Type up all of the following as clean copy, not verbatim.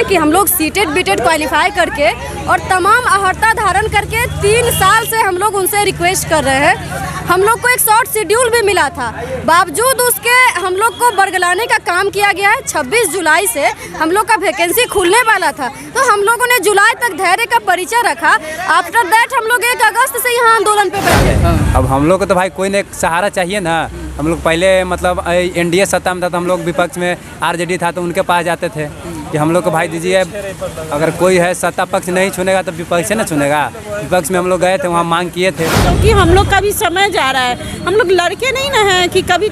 हैं कि हम लोग सीटेड बीटेड क्वालिफाई करके और तमाम अहर्ता धारण करके 3 साल से हम लोग उनसे रिक्वेस्ट कर रहे हैं। हम लोग को एक शॉर्ट शेड्यूल भी मिला था, बावजूद उसके हम लोग को बरगलाने का काम किया गया है। 26 जुलाई से हम लोग का वैकेंसी खुलने वाला था, तो हम लोगों ने जुलाई तक धैर्य का परिचय रखा। आफ्टर दैट हम लोग 1 अगस्त से यहाँ आंदोलन पे बैठे। अब हम लोग को तो भाई कोई ने सहारा चाहिए ना। हम लोग पहले मतलब एनडीए सत्ता में था तो हम लोग विपक्ष में आरजेडी था तो उनके पास जाते थे कि हम लोग को भाई दीजिए, अगर कोई है सत्ता पक्ष नहीं चुनेगा तो विपक्ष से ना चुनेगा। विपक्ष में हम लोग गए थे, वहाँ मांग किए थे क्योंकि हम लोग का भी समय जा रहा है। हम लोग लड़के नहीं ना हैं कि कभी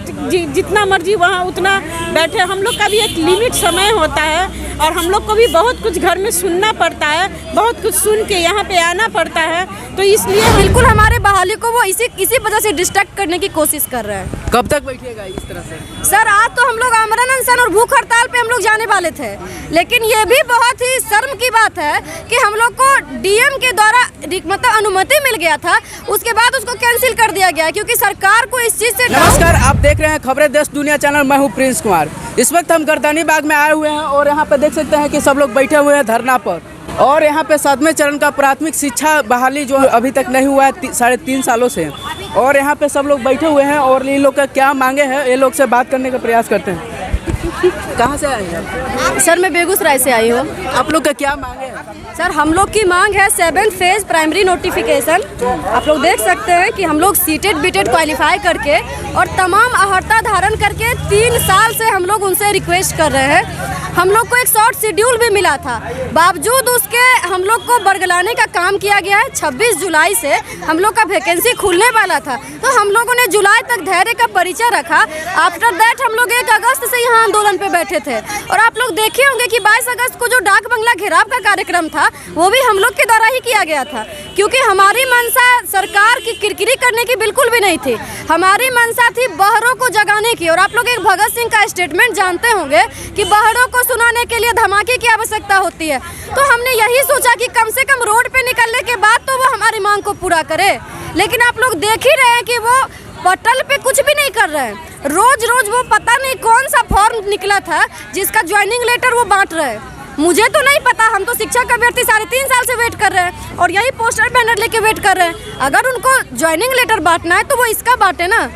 जितना मर्जी वहाँ उतना बैठे। हम लोग का भी एक लिमिट समय होता है और हम लोग को भी बहुत कुछ घर में सुनना पड़ता है, बहुत कुछ सुन के यहाँ पे आना पड़ता है। तो इसलिए बिल्कुल हमारे बहाली को वो इसी वजह से डिस्ट्रैक्ट करने की कोशिश कर रहे हैं। कब तक बैठिएगा इस तरह से? सर आज तो हम लोग आमरण अनशन और भूख हड़ताल पे हम लोग जाने वाले थे, लेकिन ये भी बहुत ही शर्म की बात है कि हम लोग को डीएम के द्वारा मतलब अनुमति मिल गया था, उसके बाद उसको कैंसिल कर दिया गया क्योंकि सरकार को इस चीज से। नमस्कार, आप देख रहे हैं खबरें देश दुनिया चैनल। मैं हूं प्रिंस कुमार। इस वक्त हम गर्दनी बाग में आए हुए हैं और यहाँ पे देख सकते हैं कि सब लोग बैठे हुए हैं धरना पर। और यहाँ पे 7वें चरण का प्राथमिक शिक्षा बहाली जो अभी तक नहीं हुआ है 3.5 सालों से। और यहाँ पे सब लोग बैठे हुए हैं और इन लोग का क्या मांगे हैं ये लोग से बात करने का प्रयास करते हैं। कहाँ से आए हैं? सर मैं बेगूसराय से आई हूँ। आप लोग का क्या मांगे हैं? सर हम लोग की मांग है 7th फेज प्राइमरी नोटिफिकेशन। आप लोग देख सकते हैं कि हम लोग सीटेड बीटेड क्वालिफाई करके और तमाम अहर्ता धारण करके 3 साल से हम लोग उनसे रिक्वेस्ट कर रहे हैं। हम लोग को एक शॉर्ट शेड्यूल भी मिला था, बावजूद उसके हम लोग को बरगलाने का काम किया गया है। 26 जुलाई से हम लोग का वैकेंसी खुलने वाला था, तो हम लोगों ने जुलाई तक धैर्य का परिचय रखा। आफ्टर दैट हम लोग 1 अगस्त से यहाँ आंदोलन पे बैठे थे। और आप लोग देखे होंगे कि 22 अगस्त को जो डाक बंगला घेराव का कार्यक्रम था वो भी हम लोग के द्वारा ही किया गया था, क्योंकि हमारी मंशा सरकार की किरकिरी करने की बिल्कुल भी नहीं थी। हमारी मंशा थी बहरों को जगाने की। और आप लोग एक भगत सिंह का स्टेटमेंट जानते होंगे कि बहरों को सुनाने के लिए धमाके की आवश्यकता होती है। तो हमने यही सोचा कि कम से कम रोड पे निकलने के बाद तो वो हमारी मांग को पूरा करे, लेकिन आप लोग देख ही रहे हैं कि वो पटल पे कुछ भी नहीं कर रहे हैं। रोज रोज वो पता नहीं कौन सा फॉर्म निकला था जिसका ज्वाइनिंग लेटर वो बांट रहे हैं। मुझे तो नहीं पता, हम तो शिक्षक अभ्यर्थी 3.5 साल से वेट कर रहे हैं और यही पोस्टर बैनर लेके वेट कर रहे हैं। अगर उनको ज्वाइनिंग लेटर बांटना है तो वो इसका बांटे ना,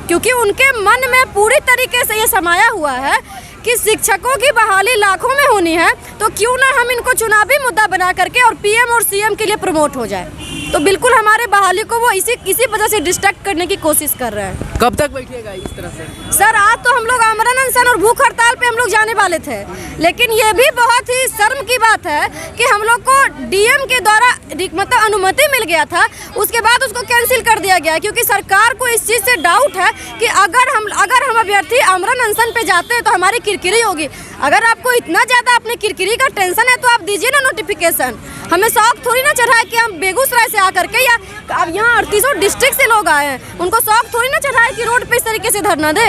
क्योंकि उनके मन में पूरी तरीके से ये समाया हुआ है कि शिक्षकों की बहाली लाखों में होनी है, तो क्यों ना हम इनको चुनावी मुद्दा बना करके और पीएम और सीएम के लिए प्रमोट हो जाए। तो बिल्कुल हमारे बहाली को वो इसी वजह से डिस्ट्रैक्ट करने की कोशिश कर रहे हैं। कब तक बैठिएगा इस तरह से? सर आज तो हम लोग आमरण अनशन और भूख हड़ताल पे हम लोग जाने वाले थे, लेकिन ये भी बहुत ही शर्म की बात है कि हम लोग को डीएम के द्वारा मतलब अनुमति मिल गया था, उसके बाद उसको कैंसिल कर दिया गया क्योंकि सरकार को इस चीज़ से डाउट है कि अगर हम अभ्यर्थी आमरण अनशन पे जाते हैं तो हमारी किरकिरी होगी। अगर आपको इतना ज़्यादा अपने किरकिरी का टेंशन है तो आप दीजिए ना नोटिफिकेशन। हमें शौक थोड़ी ना चढ़ा है कि हम बेगूसराय से आकर के या अब यहाँ 38 डिस्ट्रिक्ट से लोग आए हैं, उनको शौक थोड़ी ना चढ़ा है कि रोड पे इस तरीके से धरना दे।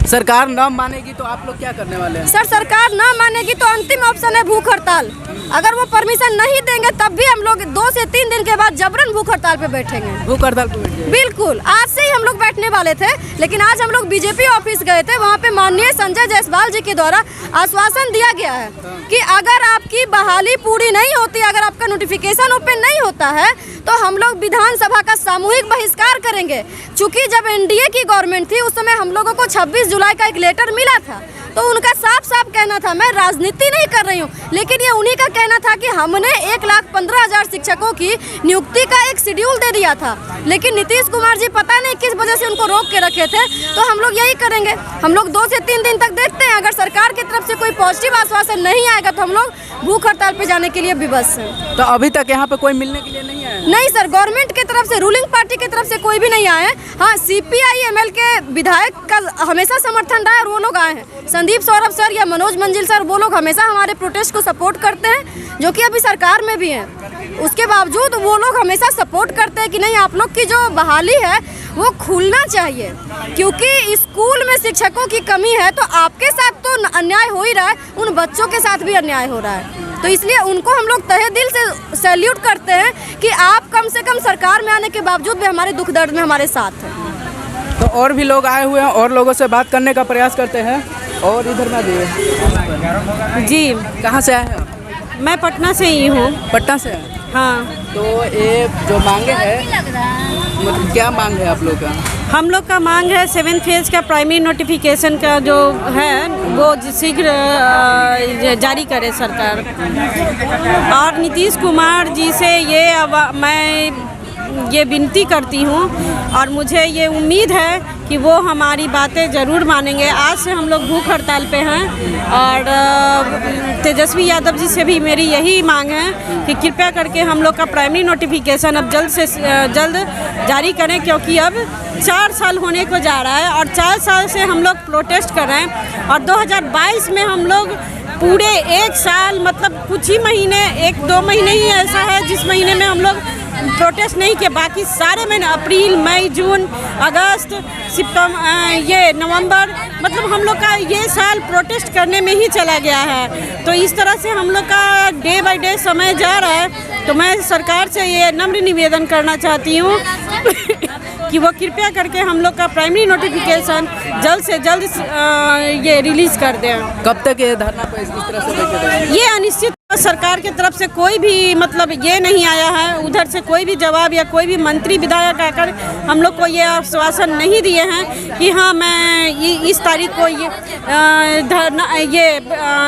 सरकार न मानेगी तो आप लोग क्या करने वाले हैं? सर सरकार न मानेगी तो अंतिम ऑप्शन है भूख हड़ताल। अगर वो परमिशन नहीं देंगे तब भी हम लोग 2 से 3 दिन के बाद जबरन भूख हड़ताल पे बैठेंगे। भूख हड़ताल पे बैठेंगे? बिल्कुल, आज से ही हम लोग बैठने वाले थे, लेकिन आज हम लोग बीजेपी ऑफिस गए थे। वहाँ पे माननीय संजय जायसवाल जी के द्वारा आश्वासन दिया गया है कि अगर आपकी बहाली पूरी नहीं होती, अगर आपका नोटिफिकेशन ओपन नहीं होता है तो हम लोग विधानसभा का सामूहिक बहिष्कार करेंगे। चूंकि जब एनडीए की गवर्नमेंट थी उस समय हम लोगों को 26 जुलाई का एक लेटर मिला था, तो उनका साफ साफ कहना था, मैं राजनीति नहीं कर रही हूँ, लेकिन ये उन्हीं का कहना था कि हमने 1,15,000 शिक्षकों की नियुक्ति का एक शेड्यूल दे दिया था, लेकिन नीतीश कुमार जी पता नहीं किस वजह से उनको रोक के रखे थे। तो हम लोग यही करेंगे, हम लोग 2 से 3 दिन तक देखते हैं, अगर सरकार की तरफ से कोई पॉजिटिव आश्वासन नहीं आएगा तो हम लोग भूख हड़ताल पे जाने के लिए विवश हैं। तो अभी तक यहाँ पे कोई मिलने के लिए नहीं आया? नहीं सर, गवर्नमेंट की तरफ से, रूलिंग पार्टी की तरफ से कोई भी नहीं आए। हाँ, CPI ML के विधायक का हमेशा समर्थन रहा है और वो लोग आए हैं। संदीप सौरभ सर या मनोज मंजिल सर, वो लोग हमेशा हमारे प्रोटेस्ट को सपोर्ट करते हैं, जो कि अभी सरकार में भी हैं। उसके बावजूद वो लोग हमेशा सपोर्ट करते हैं कि नहीं, आप लोग की जो बहाली है वो खुलना चाहिए, क्योंकि स्कूल में शिक्षकों की कमी है। तो आपके साथ तो अन्याय हो ही रहा है, उन बच्चों के साथ भी अन्याय हो रहा है। तो इसलिए उनको हम लोग तहे दिल से सैल्यूट करते हैं कि आप कम से कम सरकार में आने के बावजूद भी हमारे दुख दर्द में हमारे साथ हैं। तो और भी लोग आए हुए हैं और लोगों से बात करने का प्रयास करते हैं। और इधर में दिए जी, कहाँ से आए हैं? मैं पटना से ही हूँ। पटना से हैं? हाँ, तो ये जो मांगे है मतलब क्या मांग है आप लोग का? हम लोग का मांग है 7th फेज़ का प्राइमरी नोटिफिकेशन का जो है वो शीघ्र जारी करे सरकार। और नीतीश कुमार जी से मैं ये विनती करती हूँ और मुझे ये उम्मीद है कि वो हमारी बातें ज़रूर मानेंगे। आज से हम लोग भूख हड़ताल पे हैं और तेजस्वी यादव जी से भी मेरी यही मांग है कि कृपया करके हम लोग का प्राइमरी नोटिफिकेशन अब जल्द से जल्द जारी करें, क्योंकि अब 4 साल होने को जा रहा है और 4 साल से हम लोग प्रोटेस्ट कर रहे हैं। और 2022 में हम लोग पूरे 1 साल मतलब कुछ ही महीने 1-2 महीने ही ऐसा है जिस महीने में हम लोग प्रोटेस्ट नहीं किए, बाकी सारे महीने अप्रैल, मई, जून, अगस्त, सितंबर, ये नवंबर, मतलब हम लोग का ये साल प्रोटेस्ट करने में ही चला गया है। तो इस तरह से हम लोग का डे बाय डे समय जा रहा है। तो मैं सरकार से ये नम्र निवेदन करना चाहती हूँ कि वो कृपया करके हम लोग का प्राइमरी नोटिफिकेशन जल्द से जल्द ये रिलीज़ कर दें। कब तक ये धरना पर इस तरह से बैठे रहेंगे? ये अनिश्चित सरकार की तरफ से कोई भी मतलब ये नहीं आया है, उधर से कोई भी जवाब या कोई भी मंत्री विधायक आकर हम लोग को ये आश्वासन नहीं दिए हैं कि हाँ मैं इस तारीख को ये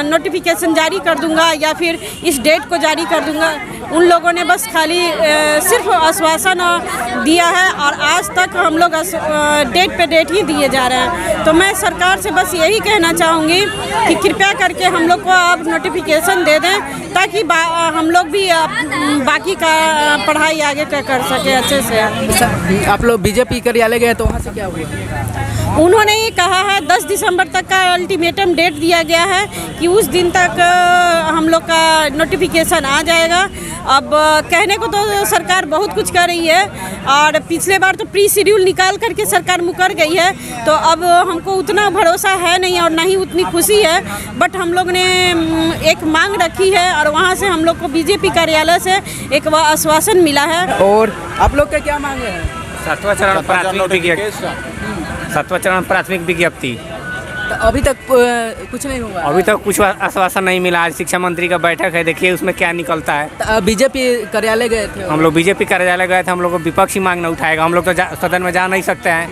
नोटिफिकेशन जारी कर दूंगा या फिर इस डेट को जारी कर दूंगा। उन लोगों ने बस खाली सिर्फ आश्वासन दिया है और आज तक हम लोग डेट पे डेट ही दिए जा रहे हैं। तो मैं सरकार से बस यही कहना चाहूँगी कि कृपया करके हम लोग को अब नोटिफिकेशन दे दें ताकि हम लोग भी बाकी का पढ़ाई आगे कर सके अच्छे से। आप लोग बीजेपी कार्यालय गए तो वहाँ से क्या हुआ? उन्होंने ये कहा है 10 दिसंबर तक का अल्टीमेटम डेट दिया गया है कि उस दिन तक हम लोग का नोटिफिकेशन आ जाएगा। अब कहने को तो सरकार बहुत कुछ कर रही है और पिछले बार तो प्री शेड्यूल निकाल करके सरकार मुकर गई है, तो अब हमको उतना भरोसा है नहीं और ना ही उतनी खुशी है। बट हम लोग ने एक मांग रखी है और वहाँ से हम लोग को बीजेपी कार्यालय से एक आश्वासन मिला है। और आप लोग का क्या मांग है? 7वां चरण प्राथमिक विज्ञप्ति। तो अभी तक कुछ नहीं हुआ? अभी तक कुछ आश्वासन नहीं मिला। आज शिक्षा मंत्री का बैठक है, देखिए उसमें क्या निकलता है। तो बीजेपी कार्यालय गए थे? हम लोग बीजेपी कार्यालय गए थे। हम लोग को विपक्षी मांग न उठाएगा, हम लोग तो सदन में जा नहीं सकते हैं।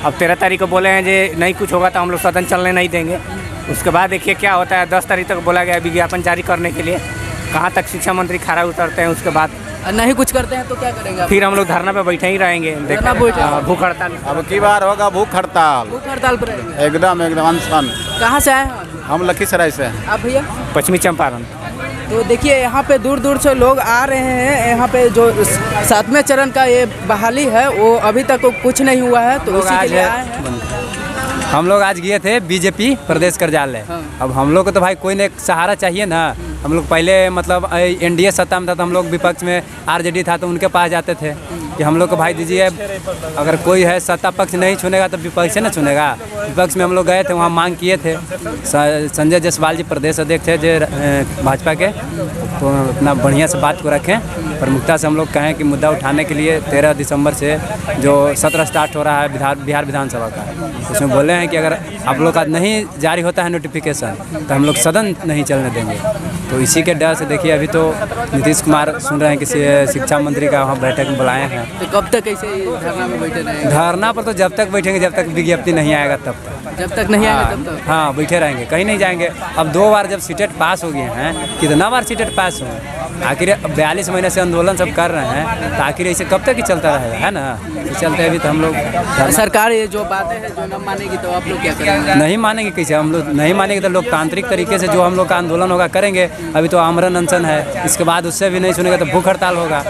अब 13 तारीख को बोले हैं जो नहीं कुछ होगा तो हम लोग सदन चलने नहीं देंगे। उसके बाद देखिए क्या होता है। 10 तारीख तक बोला गया विज्ञापन जारी करने के लिए, कहाँ तक शिक्षा मंत्री खड़ा उतरते हैं। उसके बाद नहीं कुछ करते हैं तो क्या करेंगे? फिर हम लोग धरना पे बैठे ही रहेंगे, भूख हड़ताल। अब की बार होगा भूख हड़ताल? भूख हड़ताल पर रहेंगे? एकदम अनशन। कहाँ से आए हैं? हम लखीसराय से। आप भैया? पश्चिमी चंपारण। तो देखिए यहाँ पे दूर दूर से लोग आ रहे हैं। यहाँ पे जो 7वें चरण का ये बहाली है वो अभी तक कुछ नहीं हुआ है, तो उसी के लिए आए हैं। हम लोग आज गए थे बीजेपी प्रदेश कार्यालय। अब हम लोग को तो भाई कोई ने सहारा चाहिए ना। हम लोग पहले मतलब एनडीए सत्ता में था तो हम लोग विपक्ष में आरजेडी था तो उनके पास जाते थे कि हम लोग को भाई दीजिए, अगर कोई है सत्ता पक्ष नहीं चुनेगा तो विपक्ष से ना चुनेगा। विपक्ष में हम लोग गए थे, वहाँ मांग किए थे। संजय जायसवाल जी प्रदेश अध्यक्ष थे जो भाजपा के, तो अपना बढ़िया से बात को रखें। प्रमुखता से हम लोग कहें कि मुद्दा उठाने के लिए 13 दिसंबर से जो सत्र स्टार्ट हो रहा है बिहार विधानसभा का, उसमें बोले हैं कि अगर आप लोग का नहीं जारी होता है नोटिफिकेशन तो हम लोग सदन नहीं चलने देंगे। तो इसी के डर से देखिए अभी तो नीतीश कुमार सुन रहे हैं कि शिक्षा मंत्री का वहाँ बैठक में बुलाए हैं। तो कब तक ऐसे धरना में बैठे रहेंगे? धरना पर तो जब तक बैठेंगे जब तक विज्ञप्ति नहीं आएगा तब तक। जब तक नहीं आएगा तब तक? हाँ, बैठे रहेंगे, कहीं नहीं जाएंगे। अब 2 बार जब सीटेट पास हो गए हैं, कितना बार सीटेट पास हुए, आखिर 42 महीने से आंदोलन सब कर रहे हैं, तो आखिर ऐसे कब तक ही चलता रहेगा, है ना। तो चलते अभी तो हम लोग सरकार ये जो बातें हैं जो न मानेगी तो आप लोग क्या करेंगे? नहीं मानेंगे कैसे? हम लोग नहीं मानेंगे तो लोकतांत्रिक तरीके से जो हम लोग का आंदोलन होगा करेंगे। अभी तो आमरण अनशन है, इसके बाद उससे भी नहीं सुनेगा तो भूख हड़ताल होगा।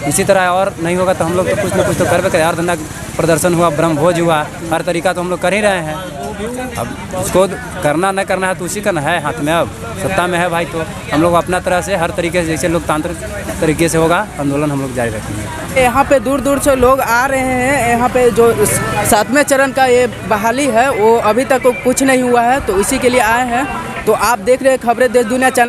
इसी तरह और नहीं होगा तो हम लोग तो कुछ ना कुछ तो करबे करें। हर धंधा प्रदर्शन हुआ, ब्रह्मभोज हुआ, हर तरीका तो हम लोग कर ही रहे हैं। अब उसको करना न करना है तो उसी का न है हाथ में। अब सत्ता में है भाई तो हम लोग अपना तरह से हर तरीके से जैसे लोकतांत्रिक तरीके से होगा आंदोलन हम लोग जारी रखेंगे। यहाँ पे दूर दूर से लोग आ रहे हैं। यहाँ पे जो 7वें चरण का ये बहाली है वो अभी तक कुछ नहीं हुआ है, तो इसी के लिए आए हैं। तो आप देख रहे हैं खबरें देश दुनिया चैनल।